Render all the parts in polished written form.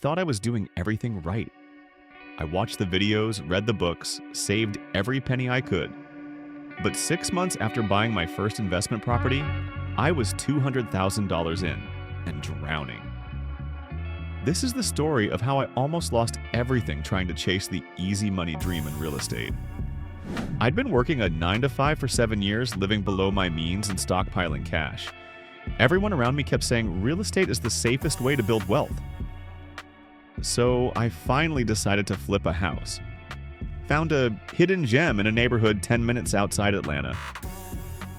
thought I was doing everything right. I watched the videos, read the books, saved every penny I could. But 6 months after buying my first investment property, I was $200,000 in and drowning. This is the story of how I almost lost everything trying to chase the easy money dream in real estate. I'd been working a 9-to-5 for 7 years, living below my means and stockpiling cash. Everyone around me kept saying real estate is the safest way to build wealth. So I finally decided to flip a house. Found a hidden gem in a neighborhood 10 minutes outside Atlanta.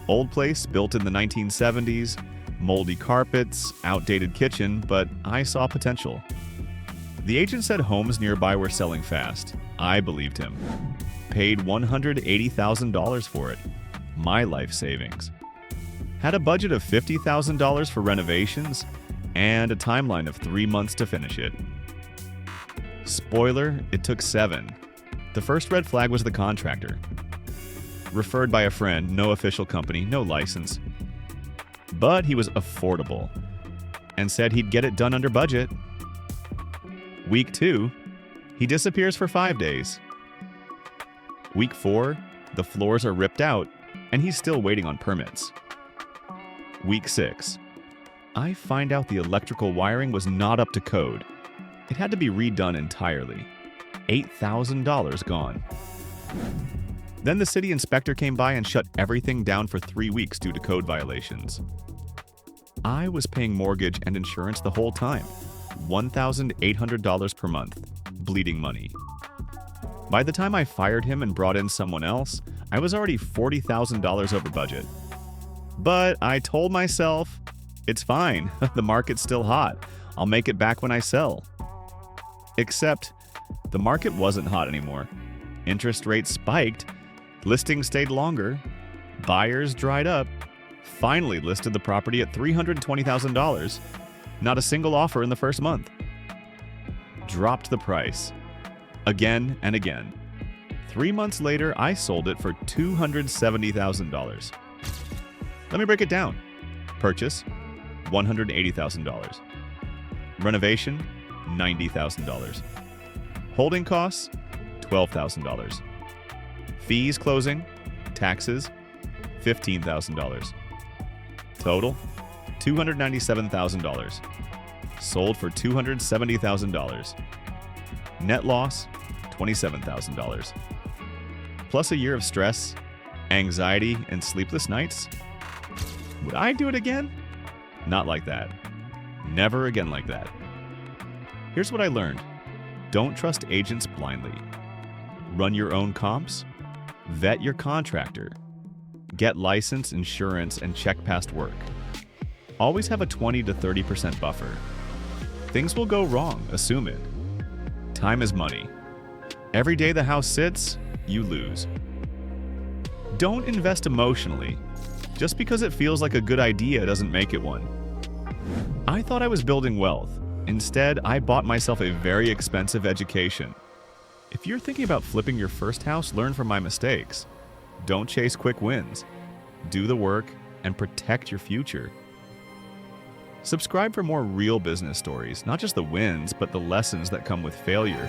Old place built in the 1970s, moldy carpets, outdated kitchen, but I saw potential. The agent said homes nearby were selling fast. I believed him. Paid $180,000 for it. My life savings. Had a budget of $50,000 for renovations and a timeline of 3 months to finish it. Spoiler, it took 7. The first red flag was the contractor. Referred by a friend, no official company, no license. But he was affordable and said he'd get it done under budget. Week 2, he disappears for 5 days. Week 4, the floors are ripped out and he's still waiting on permits. Week 6, I find out the electrical wiring was not up to code. It had to be redone entirely. $8,000 gone. Then the city inspector came by and shut everything down for 3 weeks due to code violations. I was paying mortgage and insurance the whole time. $1,800 per month. Bleeding money. By the time I fired him and brought in someone else, I was already $40,000 over budget. But I told myself, it's fine, the market's still hot. I'll make it back when I sell. Except, the market wasn't hot anymore. Interest rates spiked, listings stayed longer, buyers dried up, finally listed the property at $320,000. Not a single offer in the first month. Dropped the price. Again and again. 3 months later, I sold it for $270,000. Let me break it down. Purchase, $180,000. Renovation, $90,000. Holding costs, $12,000. Fees closing, taxes, $15,000. Total, $297,000. Sold for $270,000. Net loss, $27,000. Plus a year of stress, anxiety, and sleepless nights. Would I do it again? Not like that. Never again like that. Here's what I learned. Don't trust agents blindly. Run your own comps. Vet your contractor. Get license, insurance, and check past work. Always have a 20 to 30% buffer. Things will go wrong, assume it. Time is money. Every day the house sits, you lose. Don't invest emotionally. Just because it feels like a good idea doesn't make it one. I thought I was building wealth. Instead, I bought myself a very expensive education. If you're thinking about flipping your first house, learn from my mistakes. Don't chase quick wins. Do the work and protect your future. Subscribe for more real business stories, not just the wins, but the lessons that come with failure.